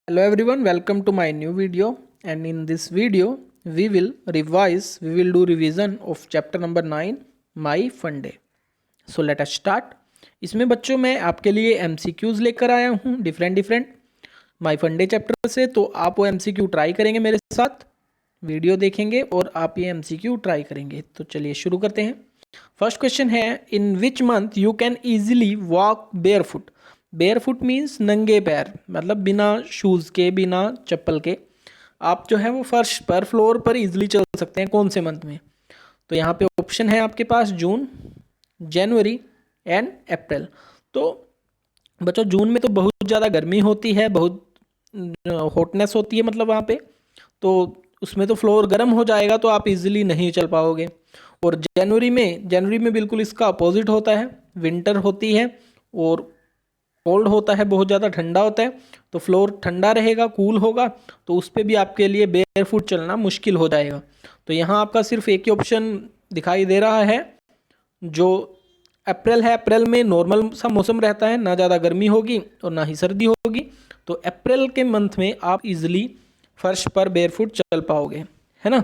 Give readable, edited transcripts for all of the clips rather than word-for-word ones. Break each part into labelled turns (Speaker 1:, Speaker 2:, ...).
Speaker 1: Hello everyone, welcome to my new video, and in this video we will do revision of chapter number 9 My Fun Day. So let us start. इसमें बच्चों मैं आपके लिए MCQs लेकर आया हूँ different माई fun day chapter से। तो आप वो MCQ ट्राई करेंगे मेरे साथ, वीडियो देखेंगे और आप ये MCQ ट्राई करेंगे। तो चलिए शुरू करते हैं। फर्स्ट क्वेश्चन है, in which month you can easily walk bare foot. Bare foot means नंगे पैर, मतलब बिना शूज़ के, बिना चप्पल के आप जो है वो फर्श पर, फ्लोर पर इजीली चल सकते हैं। कौन से मंथ में? तो यहाँ पे ऑप्शन है आपके पास जून, जनवरी एंड अप्रैल। तो बच्चों जून में तो बहुत ज़्यादा गर्मी होती है, बहुत हॉटनेस होती है मतलब वहाँ पे, तो उसमें तो फ्लोर गर्म हो जाएगा, तो आप इजीली नहीं चल पाओगे। और जनवरी में बिल्कुल इसका अपोजिट होता है, विंटर होती है और कोल्ड होता है, बहुत ज़्यादा ठंडा होता है। तो फ्लोर ठंडा रहेगा, कूल होगा, तो उस पर भी आपके लिए बेयर फुट चलना मुश्किल हो जाएगा। तो यहाँ आपका सिर्फ एक ही ऑप्शन दिखाई दे रहा है जो अप्रैल है। अप्रैल में नॉर्मल सा मौसम रहता है, ना ज़्यादा गर्मी होगी और ना ही सर्दी होगी। तो अप्रैल के मंथ में आप इजीली फर्श पर बेयरफुट चल पाओगे, है ना।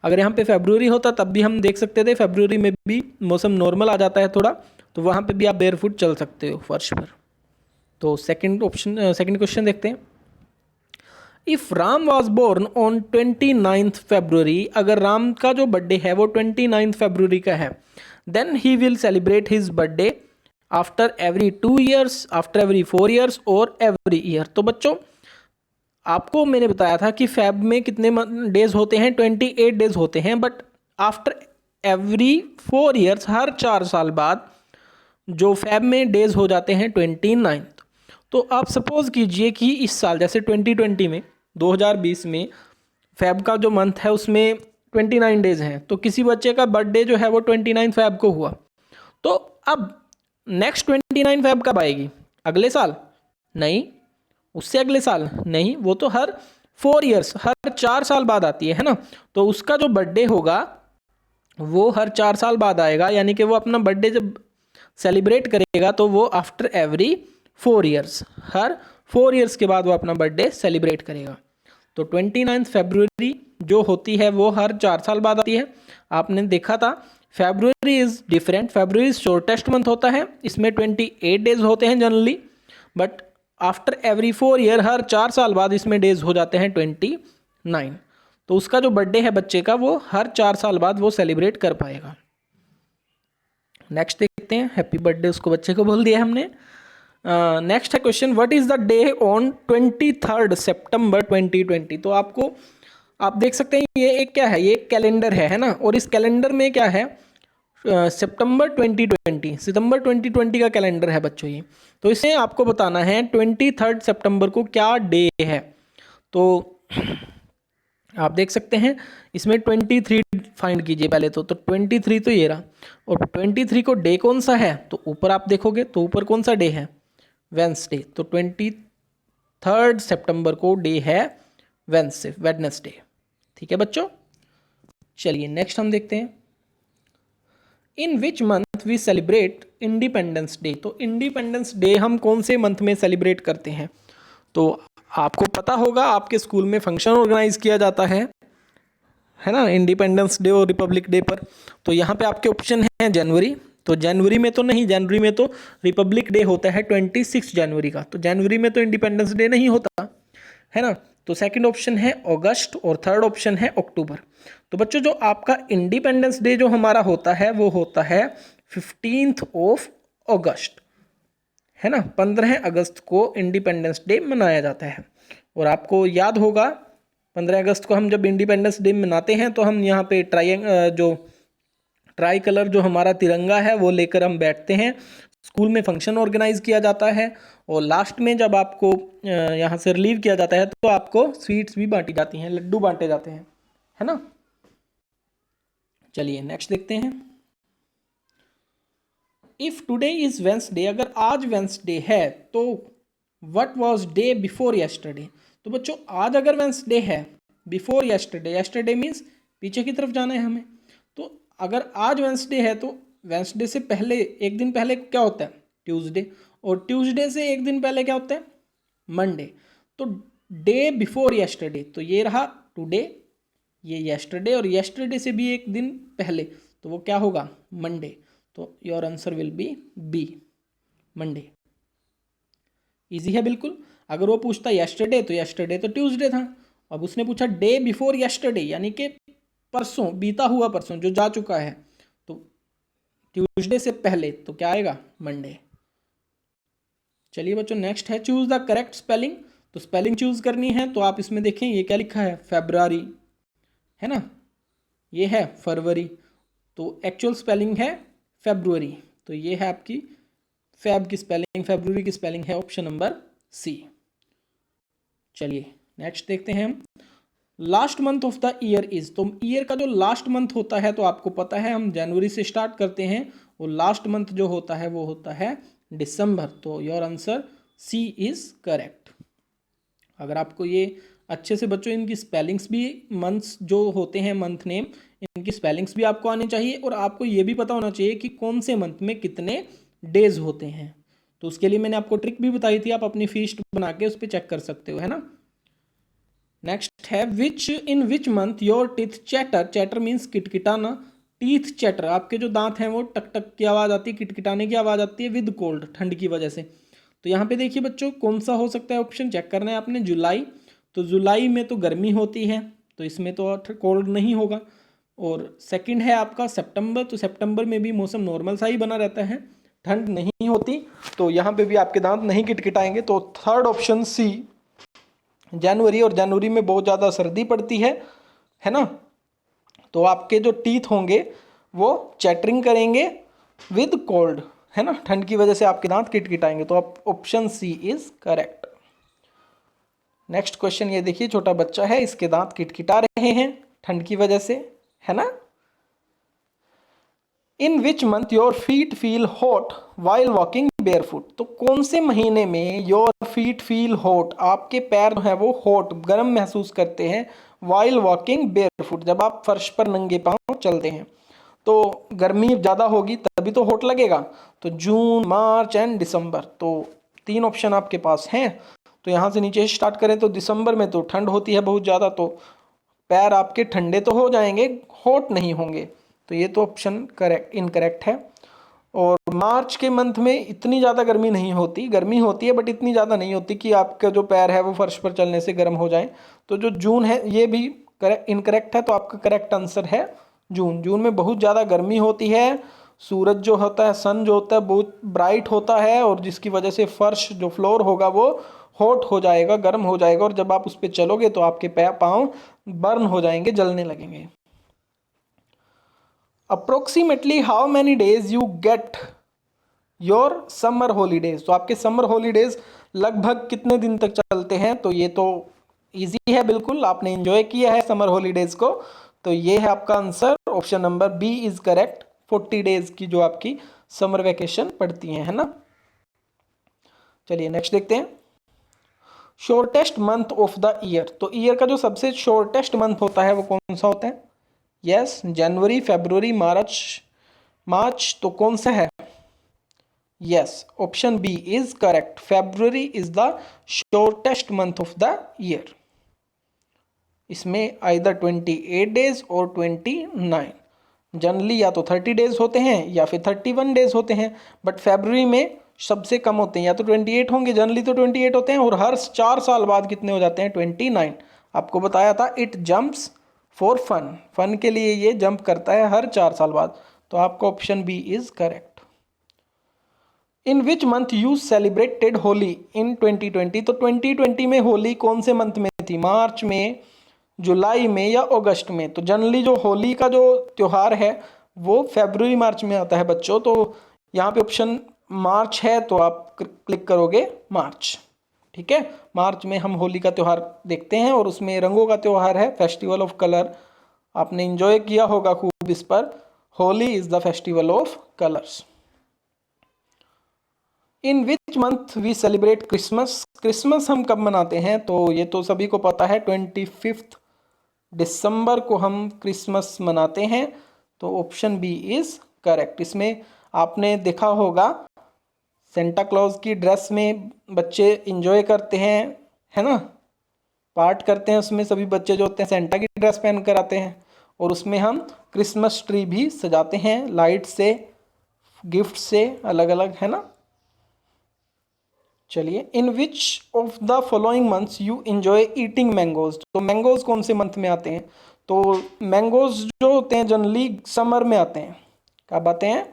Speaker 1: अगर यहाँ पे फेब्रुवरी होता तब भी हम देख सकते थे, फेब्रुवरी में भी मौसम नॉर्मल आ जाता है थोड़ा, तो वहाँ पे भी आप बेयरफुट चल सकते हो फर्श पर। तो सेकंड क्वेश्चन देखते हैं। If Ram was born on 29th February, अगर राम का जो बर्थडे है वो 29th February का है, then he will celebrate his birthday after every 2 years, after every 4 years और एवरी ईयर। तो बच्चों आपको मैंने बताया था कि फेब में कितने डेज होते हैं, 28 डेज होते हैं, बट आफ्टर एवरी 4 years, हर 4 साल बाद जो फेब में डेज हो जाते हैं 29। तो आप सपोज कीजिए कि इस साल जैसे 2020 में, 2020 में फेब का जो मंथ है उसमें 29 डेज हैं, तो किसी बच्चे का बर्थडे जो है वो 29 फेब को हुआ। तो अब नेक्स्ट 29 फेब कब आएगी? अगले साल? नहीं। उससे अगले साल? नहीं। वो तो हर 4 years, हर 4 साल बाद आती है ना। तो उसका जो बर्थडे होगा वो हर 4 साल बाद आएगा, यानी कि वो अपना बर्थडे जब सेलिब्रेट करेगा तो वो आफ्टर एवरी 4 years, हर 4 years के बाद वो अपना बर्थडे सेलिब्रेट करेगा। तो 29 फरवरी जो होती है वो हर 4 साल बाद आती है। आपने देखा था February is different, February shortest month होता है, इसमें 28 डेज होते हैं generally, but after every 4 year, हर 4 साल बाद इसमें डेज हो जाते हैं 29। तो उसका जो बर्थडे है बच्चे का वो हर 4 साल बाद वो सेलिब्रेट कर पाएगा। नेक्स्ट देखते हैं। हैप्पी बर्थडे उसको बच्चे को बोल दिया हमने। नेक्स्ट है question, what is the day on 23rd September 2020। तो आपको आप देख सकते हैं ये एक क्या है, ये एक कैलेंडर है ना। और इस कैलेंडर में क्या है, सितंबर 2020, सितंबर 2020 का कैलेंडर है बच्चों ये। तो इसे आपको बताना है 23rd September को क्या डे है। तो आप देख सकते हैं इसमें 23 फाइंड कीजिए पहले तो 23 तो ये रहा, और 23 को डे कौन सा है, तो ऊपर आप देखोगे तो ऊपर कौन सा डे है, वेंसडे। तो 23rd September को डे है वेडनेसडे। ठीक है बच्चों। चलिए नेक्स्ट हम देखते हैं, in which month we celebrate Independence Day. तो इंडिपेंडेंस डे हम कौन से मंथ में सेलिब्रेट करते हैं? तो आपको पता होगा आपके स्कूल में फंक्शन ऑर्गेनाइज किया जाता है ना, इंडिपेंडेंस डे और रिपब्लिक डे पर। तो यहाँ पे आपके ऑप्शन हैं जनवरी, तो जनवरी में तो नहीं, जनवरी में तो रिपब्लिक डे होता है 26 जनवरी का, तो जनवरी में तो इंडिपेंडेंस डे नहीं होता है ना। तो सेकंड ऑप्शन है अगस्त और थर्ड ऑप्शन है अक्टूबर। तो बच्चों जो आपका इंडिपेंडेंस डे जो हमारा होता है वो होता है 15th अगस्त, है ना। 15 अगस्त को इंडिपेंडेंस डे मनाया जाता है। और आपको याद होगा 15 अगस्त को हम जब इंडिपेंडेंस डे मनाते हैं तो हम यहाँ पे ट्राई कलर जो हमारा तिरंगा है वो लेकर हम बैठते हैं। स्कूल में फंक्शन ऑर्गेनाइज किया जाता है और लास्ट में जब आपको यहाँ से रिलीव किया जाता है तो आपको स्वीट्स भी बांटी जाती हैं, लड्डू बांटे जाते हैं, है ना। चलिए नेक्स्ट देखते हैं। इफ टुडे इज वेंसडे, अगर आज वेंसडे है तो what was day before yesterday. तो बच्चों आज अगर वेंसडे है, बिफोर यस्टरडे, यस्टरडे मीन्स पीछे की तरफ जाना है हमें। तो अगर आज वेंसडे है तो वेंसडे से पहले एक दिन पहले क्या होता है, ट्यूसडे, और ट्यूसडे से एक दिन पहले क्या होता है, मंडे। तो डे बिफोर यस्टरडे, तो ये रहा टुडे, ये यस्टरडे, और यस्टरडे से भी एक दिन पहले, तो वो क्या होगा, मंडे। तो your answer will be B, Monday. Easy है बिल्कुल। अगर वो पूछता यस्टरडे तो यस्टरडे तो ट्यूसडे था। अब उसने पूछा डे बिफोर यस्टरडे, यानी कि परसों, बीता हुआ परसों जो जा चुका है, तो ट्यूसडे से पहले, तो क्या आएगा, मंडे। चलिए बच्चों, नेक्स्ट है चूज द करेक्ट स्पेलिंग। तो स्पेलिंग चूज करनी है, तो आप इसमें देखें ये क्या लिखा है, फेब्रुआरी, है ना, ये है फरवरी, तो एक्चुअल स्पेलिंग है फेब्रुअरी। तो ये है आपकी फैब की स्पेलिंग, फेब्रुअरी की स्पेलिंग है ऑप्शन नंबर सी। चलिए नेक्स्ट देखते हैं हम। Last month of the year is, तो ईयर का जो लास्ट मंथ होता है, तो आपको पता है हम जनवरी से स्टार्ट करते हैं, और लास्ट मंथ जो होता है वो होता है दिसंबर। तो your answer C is correct. अगर आपको ये अच्छे से बच्चों इनकी स्पेलिंग्स भी, मंथ्स जो होते हैं मंथ नेम, इनकी स्पेलिंग्स भी आपको आनी चाहिए, और आपको ये भी पता होना चाहिए कि कौन से मंथ में कितने डेज होते हैं। तो उसके लिए मैंने आपको ट्रिक भी बताई थी, आप अपनी फीस्ट बना के उस पर चेक कर सकते हो, है ना। नेक्स्ट है which in which month your teeth chatter, chatter means किटकिटाना, टीथ चैटर, आपके जो दांत हैं वो टक टक की आवाज़ आती है, किटकिटाने की आवाज़ आती है विद कोल्ड, ठंड की वजह से। तो यहाँ पे देखिए बच्चों कौन सा हो सकता है ऑप्शन, चेक करना है आपने, जुलाई। तो जुलाई में तो गर्मी होती है, तो इसमें तो कोल्ड नहीं होगा। और सेकंड है आपका सितंबर, तो सितंबर में भी मौसम नॉर्मल सा ही बना रहता है, ठंड नहीं होती, तो यहाँ पे भी आपके दांत नहीं किटकिटाएंगे। तो थर्ड ऑप्शन सी, जनवरी, और जनवरी में बहुत ज़्यादा सर्दी पड़ती है ना, तो आपके जो टीथ होंगे वो चैटरिंग करेंगे विद कोल्ड, है ना, ठंड की वजह से आपके दांत किटकिटाएंगे। तो आप option C is correct. Next question ये देखिए, छोटा बच्चा है, इसके दांत किटकिटा रहे हैं ठंड की वजह से, है ना। In which month your feet feel hot while walking barefoot, तो कौन से महीने में योर फीट फील हॉट, आपके पैर जो है वो हॉट, गर्म महसूस करते हैं, वाइल वॉकिंग बेयरफुट, जब आप फर्श पर नंगे पांव चलते हैं। तो गर्मी ज़्यादा होगी तभी तो हॉट लगेगा। तो जून, मार्च एंड दिसंबर, तो तीन ऑप्शन आपके पास हैं। तो यहाँ से नीचे स्टार्ट करें तो दिसंबर में तो ठंड होती है बहुत ज़्यादा, तो पैर आपके ठंडे तो हो जाएंगे, हॉट नहीं होंगे। तो ये तो ऑप्शन करेक्ट इनकरेक्ट है। और मार्च के मंथ में इतनी ज़्यादा गर्मी नहीं होती, गर्मी होती है बट इतनी ज़्यादा नहीं होती कि आपका जो पैर है वो फर्श पर चलने से गर्म हो जाए। तो जो जून है ये भी करेक्ट इनकरेक्ट है, तो आपका करेक्ट आंसर है जून। जून में बहुत ज़्यादा गर्मी होती है, सूरज जो होता है, सन जो होता है बहुत ब्राइट होता है, और जिसकी वजह से फर्श जो फ्लोर होगा वो हॉट हो जाएगा, गर्म हो जाएगा, और जब आप उस पर चलोगे तो आपके पाँव बर्न हो जाएंगे, जलने लगेंगे। Approximately how many days you get your summer holidays, तो आपके समर हॉलीडेज लगभग कितने दिन तक चलते हैं। तो ये तो इजी है बिल्कुल, आपने एंजॉय किया है समर हॉलीडेज को, तो ये है आपका answer, option number B is correct. 40 days की जो आपकी समर वेकेशन पड़ती है ना। चलिए नेक्स्ट देखते हैं। Shortest month of the year, तो ईयर का जो सबसे शॉर्टेस्ट मंथ होता है वो कौन सा होता है। यस, जनवरी, फरवरी, मार्च, तो कौन सा है। Yes, option B is correct, February is the shortest month of the year. इसमें आइदर 28 डेज और 29, जनरली या तो 30 डेज होते हैं या फिर 31 डेज होते हैं, बट फरवरी में सबसे कम होते हैं, या तो 28 होंगे, जनरली तो 28 होते हैं, और हर 4 साल बाद कितने हो जाते हैं, 29। आपको बताया था it jumps for fun, fun के लिए ये जंप करता है हर 4 साल बाद। तो आपका option B is correct. In which month you celebrated Holi in 2020, तो 2020 में होली कौन से मंथ में थी, मार्च में, जुलाई में, या अगस्त में। तो जनरली जो होली का जो त्यौहार है वो फरवरी मार्च में आता है बच्चों, तो यहाँ पे ऑप्शन मार्च है, तो आप क्लिक करोगे मार्च, ठीक है। मार्च में हम होली का त्यौहार देखते हैं, और उसमें रंगों का त्यौहार है, फेस्टिवल ऑफ कलर, आपने एंजॉय किया होगा खूब इस पर। Holi is the festival of colours. In which month we celebrate Christmas, Christmas हम कब मनाते हैं, तो ये तो सभी को पता है, 25 दिसंबर को हम क्रिसमस मनाते हैं। तो ऑप्शन बी इज करेक्ट। इसमें आपने देखा होगा सेंटा क्लॉज की ड्रेस में बच्चे इंजॉय करते हैं है ना, पार्ट करते हैं उसमें सभी बच्चे जो होते हैं सेंटा की ड्रेस पहन कर आते हैं और उसमें हम क्रिसमस ट्री भी सजाते हैं लाइट से, गिफ्ट से, अलग अलग, है ना। चलिए, in which of the following months you enjoy eating mangoes, तो मैंगोज कौन से मंथ में आते हैं, तो मैंगोज जो होते हैं जनरली समर में आते हैं। कब आते हैं,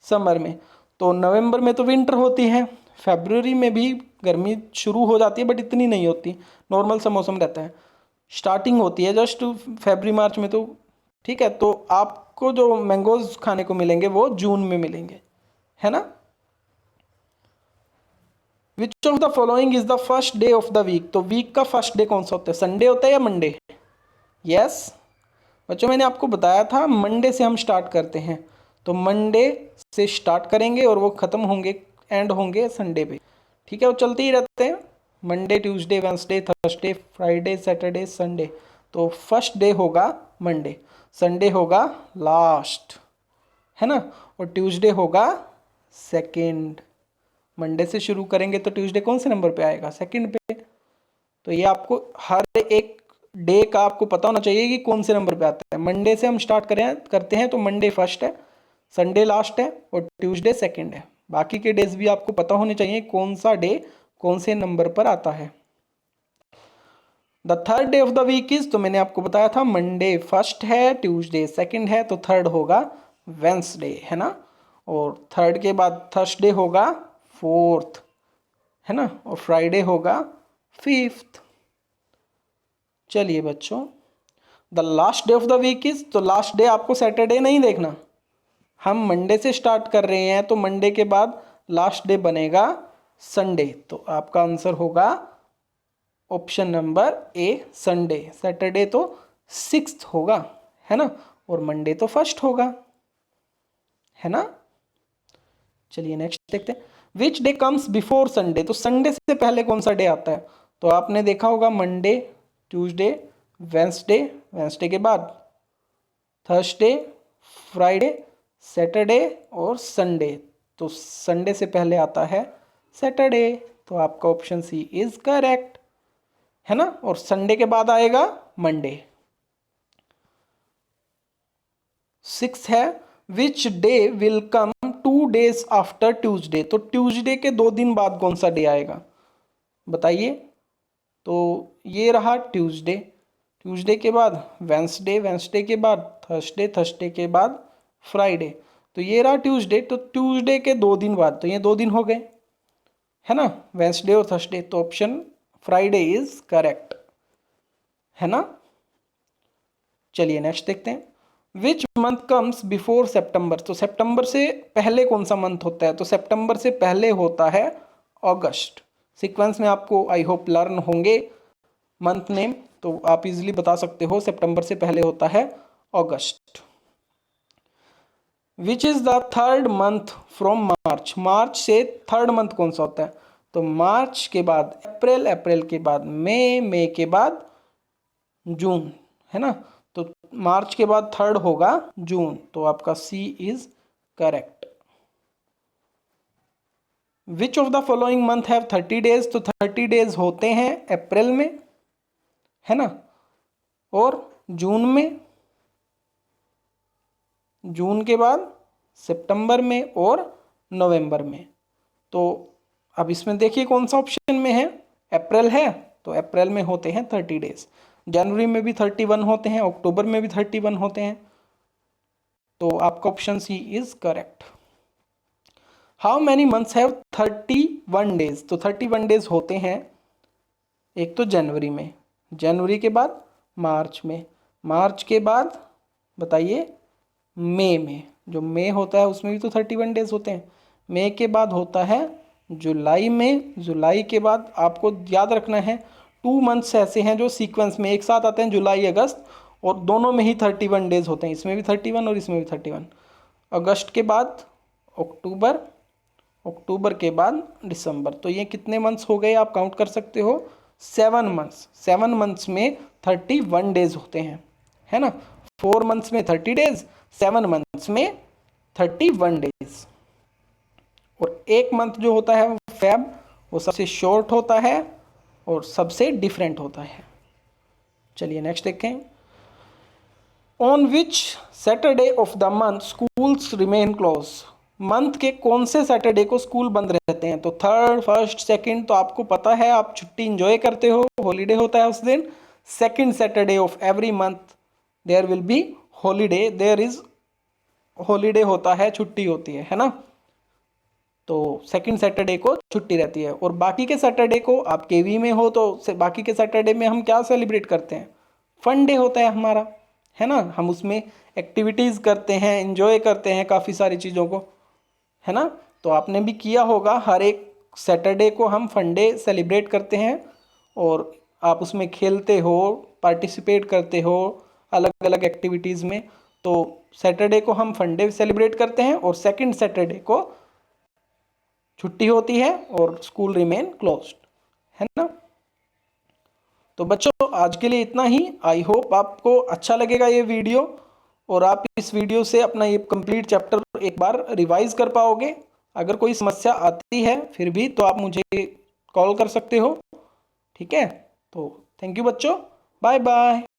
Speaker 1: समर में। तो नवंबर में तो विंटर होती है, फरवरी में भी गर्मी शुरू हो जाती है बट इतनी नहीं होती, नॉर्मल सा मौसम रहता है, स्टार्टिंग होती है जस्ट फरवरी मार्च में। तो ठीक है, तो आपको जो मैंगोज खाने को मिलेंगे वो जून में मिलेंगे, है ना। Which of the following is the first day of the week, तो वीक का फर्स्ट डे कौन सा होता है, संडे होता है या मंडे। यस बच्चों, मैंने आपको बताया था मंडे से हम स्टार्ट करते हैं, तो मंडे से स्टार्ट करेंगे और वो ख़त्म होंगे, एंड होंगे संडे पे। ठीक है, वो चलते ही रहते हैं, Monday, Tuesday, Wednesday, Thursday, Friday, Saturday, Sunday. तो फर्स्ट डे होगा मंडे, संडे होगा लास्ट, है ना, और ट्यूसडे होगा सेकेंड। मंडे से शुरू करेंगे तो ट्यूसडे कौन से नंबर पे आएगा, सेकंड पे। तो ये आपको हर एक डे का आपको पता होना चाहिए कि कौन से नंबर पे आता है। मंडे से हम स्टार्ट करते हैं तो मंडे फर्स्ट है, संडे लास्ट है और ट्यूसडे सेकंड है। बाकी के डेज भी आपको पता होने चाहिए कौन सा डे कौन से नंबर पर आता है। The third day of the week is, तो मैंने आपको बताया था मंडे फर्स्ट है, ट्यूसडे सेकंड है, तो थर्ड होगा वेंसडे, है ना। और थर्ड के बाद थर्सडे होगा फोर्थ, है ना, और फ्राइडे होगा फिफ्थ। चलिए बच्चों, the last day of the week is, तो लास्ट डे आपको सैटरडे नहीं देखना, हम मंडे से स्टार्ट कर रहे हैं तो मंडे के बाद लास्ट डे बनेगा संडे। तो आपका आंसर होगा option number A, Sunday. Saturday तो सिक्स्थ होगा, है ना, और मंडे तो फर्स्ट होगा, है ना। चलिए नेक्स्ट देखते हैं, which day comes before Sunday, तो संडे से पहले कौन सा डे आता है, तो आपने देखा होगा मंडे, ट्यूसडे, वेंसडे, वेंसडे के बाद थर्सडे, फ्राइडे, सैटरडे और संडे। तो संडे से पहले आता है सैटरडे, तो आपका ऑप्शन सी इज करेक्ट, है ना, और संडे के बाद आएगा मंडे। सिक्स है, which day will come 2 days after Tuesday, तो ट्यूसडे के 2 दिन बाद कौन सा डे आएगा बताइए। तो ये रहा ट्यूसडे, ट्यूसडे के बाद वेंसडे, वेंसडे के बाद थर्सडे, थर्सडे के बाद फ्राइडे। तो ये रहा ट्यूसडे, तो ट्यूसडे के 2 दिन बाद, तो ये 2 दिन हो गए, है ना, वेंसडे और थर्सडे। तो ऑप्शन फ्राइडे इज करेक्ट, है ना। चलिए नेक्स्ट देखते हैं, which month comes before September, तो सेप्टेम्बर से पहले कौन सा मंथ होता है, तो सेप्टेम्बर से पहले होता है अगस्त। सीक्वेंस में आपको आई होप लर्न होंगे मंथ नेम, तो आप इजीली बता सकते हो सितंबर से पहले होता है अगस्त। Which is the third month from March, मार्च से थर्ड मंथ कौन सा होता है, तो मार्च के बाद अप्रैल, अप्रैल के बाद मई, मई के बाद जून, है ना। तो मार्च के बाद थर्ड होगा जून, तो आपका C is correct. Which of the following month have 30 days, तो 30 days होते हैं अप्रैल में, है ना, और जून में, जून के बाद सितंबर में और नवंबर में। तो अब इसमें देखिए कौन सा ऑप्शन में है, अप्रैल है तो अप्रैल में होते हैं 30 days, जनवरी में भी 31 होते हैं, अक्टूबर में भी 31 होते हैं। तो आपका option C is correct. How many months have 31 days, तो 31 days होते हैं एक तो जनवरी में, जनवरी के बाद मार्च में, मार्च के बाद बताइए मई में, जो मई होता है उसमें भी तो 31 days होते हैं। मई के बाद होता है जुलाई में, जुलाई के बाद आपको याद रखना है 2 months ऐसे हैं जो सीक्वेंस में एक साथ आते हैं, जुलाई अगस्त, और दोनों में ही 31 days होते हैं, इसमें भी 31 और इसमें भी 31। अगस्त के बाद अक्टूबर, अक्टूबर के बाद दिसंबर। तो ये कितने मंथ्स हो गए आप काउंट कर सकते हो, 7 months। 7 months में 31 days होते हैं, है ना। 4 months में 30 days, 7 months में 31 days। और एक मंथ जो होता है फेब, वो सबसे शॉर्ट होता है और सबसे डिफरेंट होता है। चलिए नेक्स्ट देखें। On which Saturday of the month schools remain close. Month के कौन से सैटरडे को स्कूल बंद रहते हैं? तो थर्ड, फर्स्ट, सेकंड तो आपको पता है, आप छुट्टी इंजॉय करते हो, हॉलीडे होता है उस दिन। Second Saturday of every month there will be holiday, there is holiday होता है, छुट्टी होती है ना। तो सेकंड सैटरडे को छुट्टी रहती है। और बाकी के सैटरडे को आप केवी में हो तो बाकी के सैटरडे में हम क्या सेलिब्रेट करते हैं? फन डे होता है हमारा, है ना। हम उसमें एक्टिविटीज़ करते हैं, एंजॉय करते हैं काफ़ी सारी चीज़ों को, है ना। तो आपने भी किया होगा, हर एक सैटरडे को हम फन डे सेलिब्रेट करते हैं और आप उसमें खेलते हो, पार्टिसिपेट करते हो अलग अलग एक्टिविटीज़ में। तो सैटरडे को हम फन डे सेलिब्रेट करते हैं और सेकंड सैटरडे को छुट्टी होती है और स्कूल रिमेन क्लोज्ड, है ना। तो बच्चों आज के लिए इतना ही। आई होप आपको अच्छा लगेगा ये वीडियो और आप इस वीडियो से अपना ये कंप्लीट चैप्टर एक बार रिवाइज कर पाओगे। अगर कोई समस्या आती है फिर भी तो आप मुझे कॉल कर सकते हो, ठीक है। तो थैंक यू बच्चों, बाय बाय।